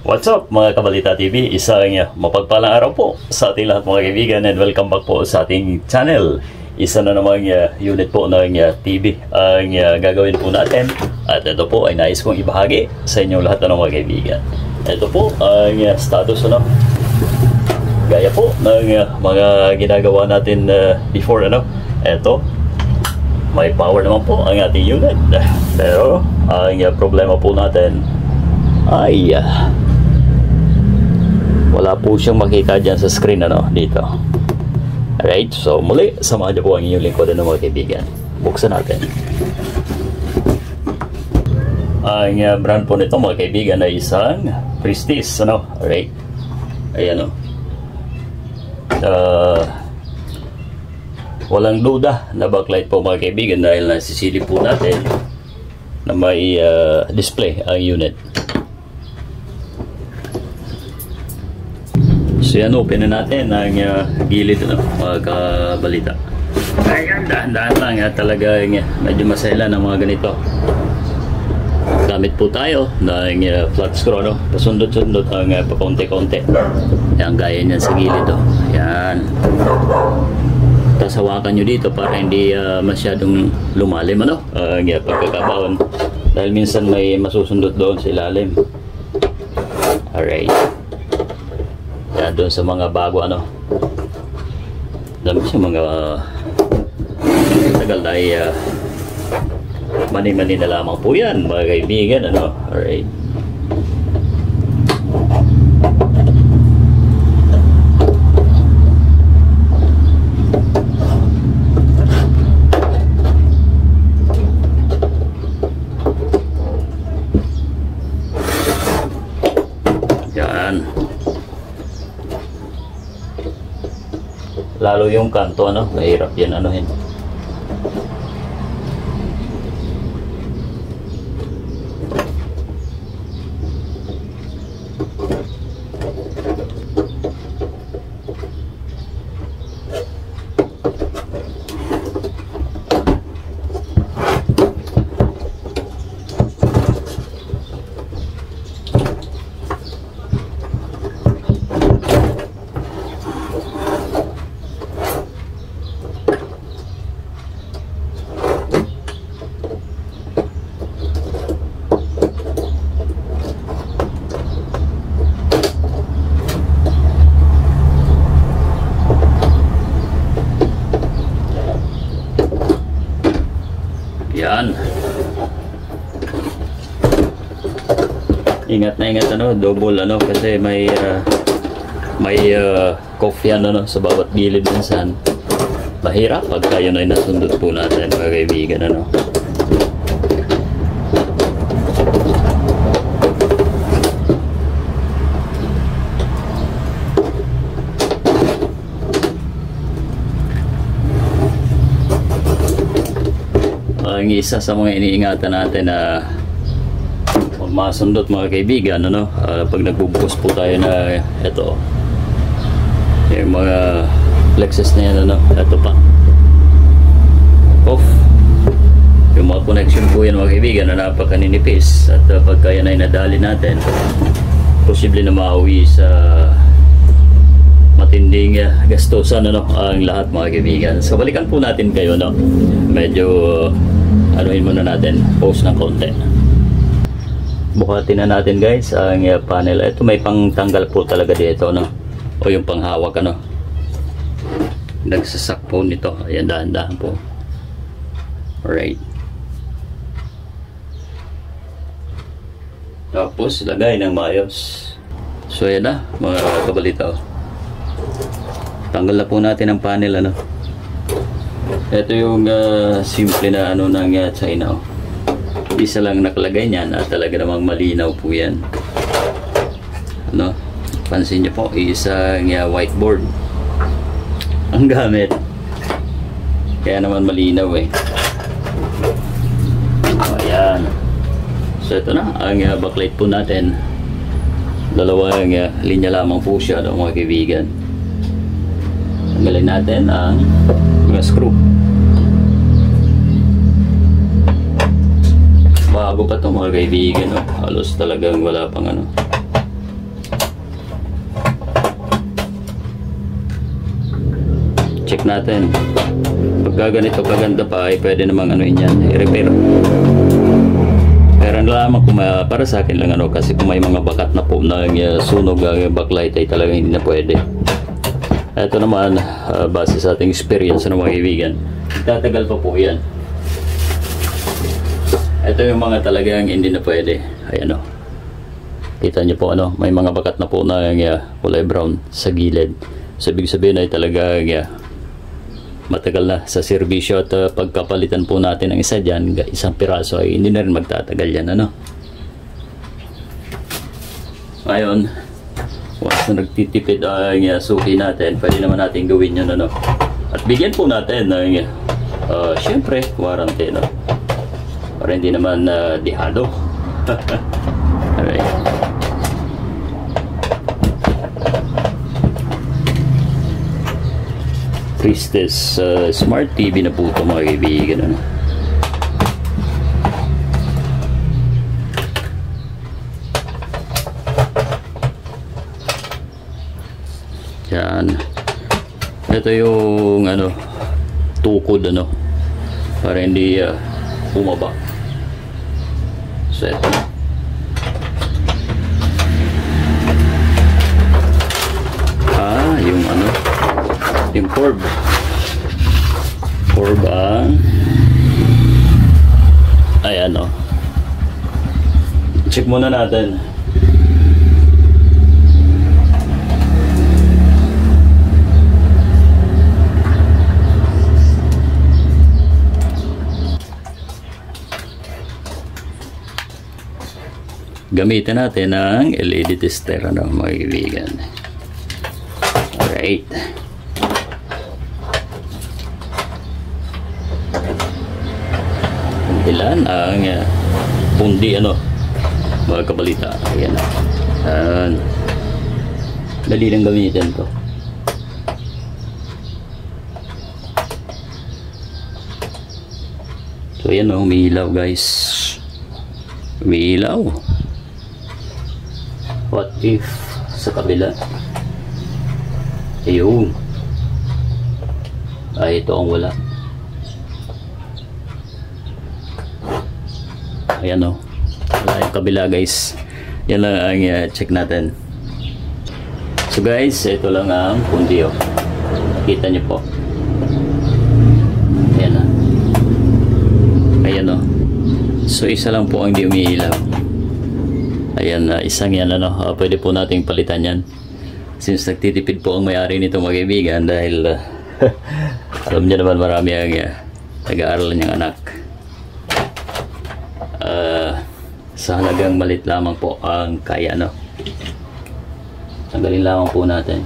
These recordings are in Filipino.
What's up mga Kabalita TV? Isang mapagpalang araw po sa ating lahat mga kaibigan and welcome back po sa ating channel. Isa na namang unit po ng TV ang gagawin po natin at ito po ay nais kong ibahagi sa inyong lahat ng mga kaibigan. Ito po ang status gaya po ng mga ginagawa natin before Ito may power naman po ang ating unit pero ang problema po natin ay wala po siyang makita dyan sa screen dito. Alright, so muli samahan niyo po ang inyong lingkod ng mga kaibigan. Buksan natin. Ang brand po nito mga kaibigan ay isang Prestige alright. Ayan walang duda na backlight po mga kaibigan dahil nasisilip po natin na may display ang unit. So yan, open na natin ang gilid mga kabalita. Ayan, dahan-dahan lang talaga medyo masela ng mga ganito. Gamit po tayo ng flat screw pasundot-sundot ang pakonti-konti. Ayan, gaya niyan sa gilid Ayan. Tapos hawakan nyo dito para hindi masyadong lumalim pagkakabaon. Dahil minsan may masusundot doon sa ilalim. Alright. Yan, doon sa mga bago dami sa mga tagal na mani-mani na lamang po yan mga kaibigan alright. Yan. Lalo yung kanto mahirap yan anuhin. Yan. Ingat na ingat double kasi may cough yan sa bawat gilid minsan. Mahirap pagka yun ay nasundot po natin mga kaibigan Ang isa sa mga iniingatan natin na masundot mga kaibigan pag nagbubukas po tayo na ito yung mga plexus na yan ito pa off yung mga connection po yan mga kaibigan na napakaninipis at pagka yan ay nadali natin posible na mauwi sa matinding gastusan ang lahat mga kaibigan. So balikan po natin kayo medyo anuhin muna natin, pause ng konti. Buhatin na natin guys ang panel. Ito may pangtanggal po talaga dito o yung panghawak nagsasak po nito. Ayan, dahan-dahan po. Alright. Tapos lagay ng maayos. So ayan na mga kabalita tanggal na po natin ang panel ito yung simple na ng China isa lang nakalagay niyan at talaga namang malinaw po yan pansin nyo po isang whiteboard ang gamit kaya naman malinaw ayan. So ito na ang backlight po natin, dalawang linya lamang po siya mga kaibigan. Tanggalin natin ang mga screw. Bago pa ito mga kaibigan, halos talagang wala pang natin. Pagka ganito kaganda pa ay pwede namang ano yan, i-repair. Pero ang lamang para sa akin lang ano, kasi kung may mga bakat na po na sunog ang backlight ay talagang hindi na pwede. Ito naman, base sa ating experience ng mga kaibigan, tatagal pa po yan. Ito yung mga talagang hindi na pwede. Ayan o. Kita nyo po ano, may mga bakat na po na kulay brown sa gilid. So ibig sabihin ay talagang matagal na sa serbisyo at pagkapalitan po natin ng isa dyan, isang piraso ay hindi na rin magtatagal yan ano. Ngayon, once na nagtitipid ang suki natin, pwede naman natin gawin yun ano. At bigyan po natin ng syempre warranty no, para hindi naman dihado. Alright. Priestess Smart TV na po ito mga kaibigan ano. Yan. Ito yung ano, tukod ano, para hindi bumaba. So ito. Yung ano, yung curb ang ayan o. Check muna natin. Gamitin natin ang LED tester ano mga kaibigan. Alright. Ilan ang pundi ano mga kabalita. Ayan. Dali lang gamitin to. So ayan o, umiilaw guys. Umiilaw. What if sa kabila? Ayun. Ay, ito ang wala. Ayan o. Wala yung kabila guys. Yan lang ang check natin. So guys, ito lang ang pundi o. Kita nyo po. Ayan o. Ayan o. So isa lang po ang di umiilaw. Ayan, isang yan ano. Pwede po nating palitan yan. Since nagtitipid po ang may-ari nito mga kaibigan dahil alam niya naman marami ang nag-aaral niyang anak. Sa halagang malit lamang po ang kaya no. Tanggalin lamang po natin.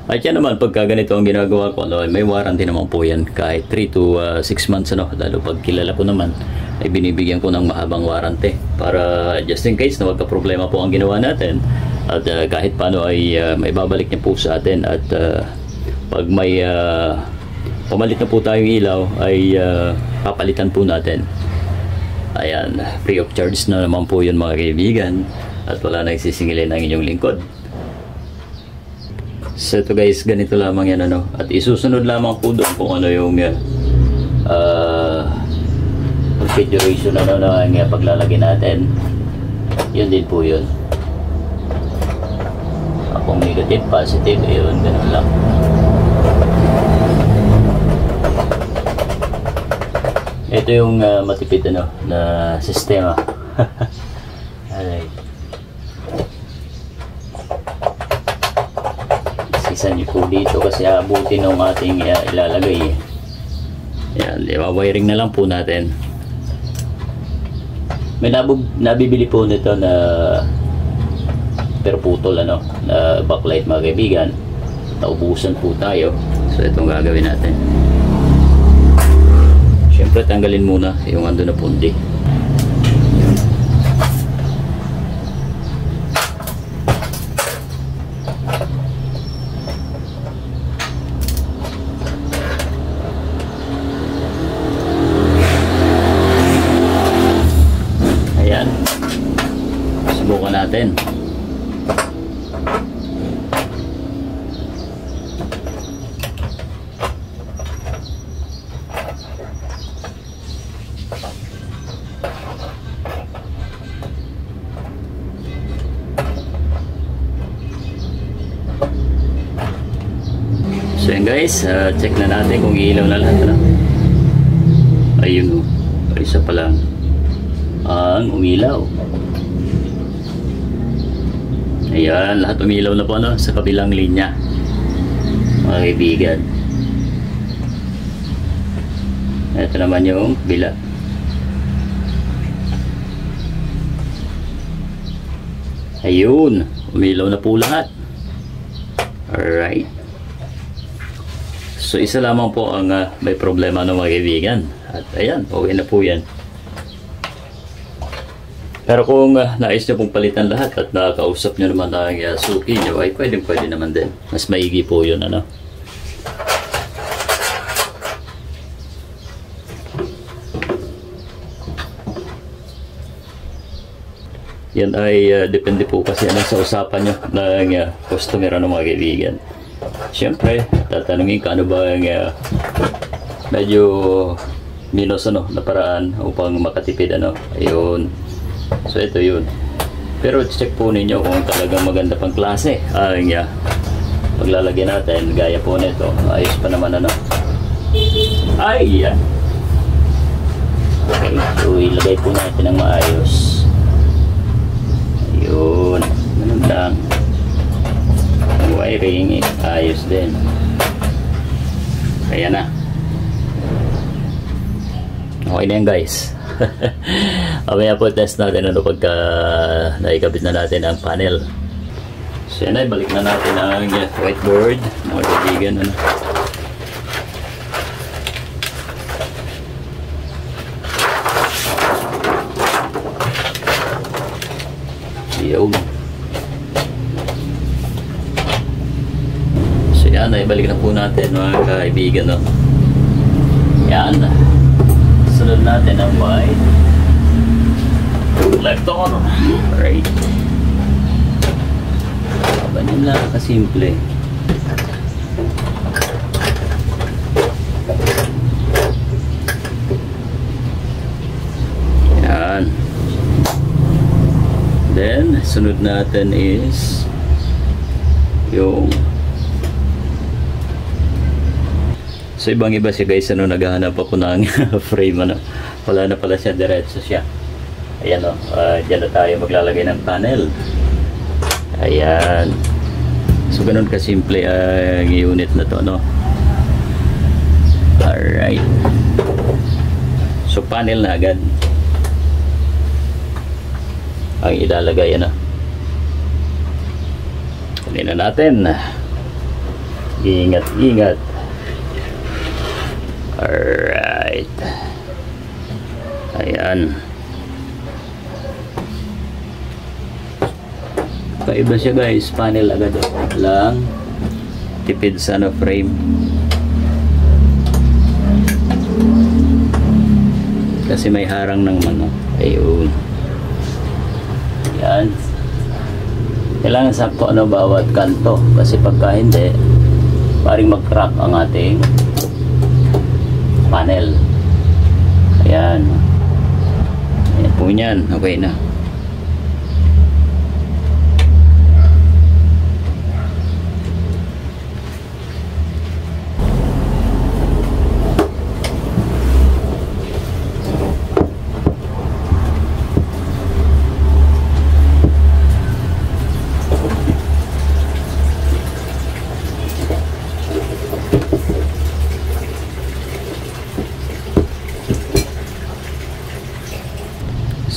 At yan naman pagka ganito ang ginagawa ko ano, may warranty naman po yan kahit 3 to 6 months ano. Lalo pag kilala ko naman ay binibigyan ko ng mahabang warranty para just in case na magka problema po ang ginawa natin at kahit paano ay may babalik niya po sa atin at pag may pamalit na po tayong ilaw ay papalitan po natin. Ayan, free of charge na naman po yun mga kaibigan at wala na isisingilin ang inyong lingkod. So ito guys, ganito lamang yan ano, at isusunod lamang po doon kung ano yung configuration ano na ang paglalagay natin. Yun din po yun. Kung negative, positive, yun, ganun lang. Ito yung matipid ano, na sistema. Alright. Sisan nyo po dito kasi abutin ng ating ilalagay. Yan, wiring na lang po natin. May nabibili po nito na perputol ano, na backlight mga kaibigan. Naubusan po tayo. So itong gagawin natin. Siyempre tanggalin muna yung ando na pundi. Ayan. Subukan natin. So yan guys, check na natin kung ilaw na lahat. Ano? Ayun o, isa pa lang ang umilaw. Ayan, lahat umilaw na po ano, sa kabilang linya, mga kaibigan. Ito naman yung kabila. Ayun, umilaw na po lahat. Alright. So isa lamang po ang may problema ng mga kaibigan. At ayan, okay na po yan. Pero kung nais nyo pong palitan lahat at nakakausap nyo naman ang suki nyo, ay pwede naman din. Mas maigi po yun, ano. Yan ay depende po kasi ano sa usapan nyo ng customer, ano mga kaibigan. Siyempre, tatanungin ka ano ba ang medyo minus ano na paraan upang makatipid, ano. Ayun. So ito yun. Pero check po ninyo kung talagang maganda pang klase ang paglalagyan natin. Gaya po nito, ayos pa naman, ano. Ay! Okay, so ilagay po natin ng maayos. Ayun, ganun lang. Ang wiring ayos din. Kaya na. Okay na yan guys. Mamaya po test natin ano pagka naikabit na natin ang panel. So yan ay, balik na natin ang whiteboard, mga kaibigan, ano. Yun. So yan ay, balik na po natin mga kaibigan, no. Yan. Sunod natin ang white. Left on. Alright. Ganyan lang kasimple. Yan. Then, sunod natin is yung so ibang iba siya guys, ano, naghahanap ako ng frame, ano. Wala na pala siya, diretso siya. Ayan o, dyan na tayo maglalagay ng panel. Ayan. So ganun kasimple ang unit na to, no. Alright. So panel na agad ang ilalagay, ano. Kunin na natin. Ingat. Alright. Ayan. Kaiba siya guys, panel agad lang. Tipid sa frame. Kasi may harang ng mano. Ayun. Yan. Kailangan sakto bawat kanto. Kasi pagka hindi, paring mag-crack ang ating panel. Ayan. Ayan po yan. Okay na.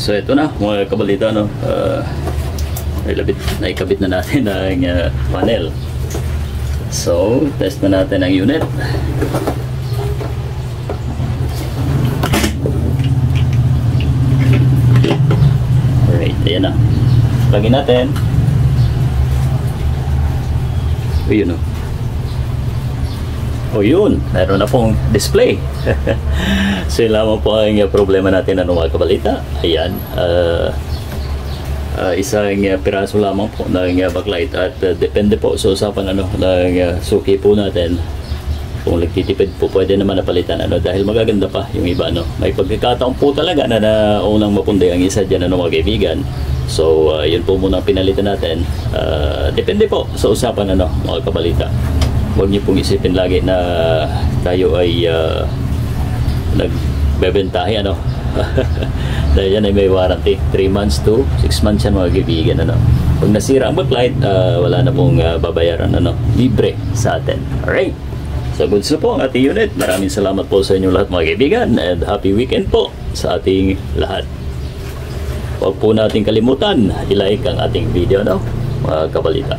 So ito na mga kabalita, no. Naikabit na natin ang panel. So test na natin ang unit. Alright, ayan na. Lagyan natin. Ayun, no. O yun, meron na pong display. So yun lamang po ang problema natin, ano mga kabalita. Ayan, isang piraso lamang po ng backlight. At depende po sa usapan ng suki po natin. Kung nagtitipid po, pwede naman napalitan, ano, dahil magaganda pa yung iba, ano. May pagkakataon po talaga na unang mapundi ang isa dyan, ano mga kaibigan. So yun po muna pinalitan natin. Depende po sa usapan, ano mga kabalita. huwag niyo pong isipin lagi na tayo ay nagbebentahe, ano. Dahil yan ay may warranty, 3 months to 6 months yan mga kaibigan, ano. Pag nasira ang backlight, wala na pong babayaran, ano, libre sa atin. Alright, so goods na po ang ating unit. Maraming salamat po sa inyo lahat mga kaibigan, and happy weekend po sa ating lahat. Huwag po natin kalimutan i-like ang ating video, no, mga kabalita.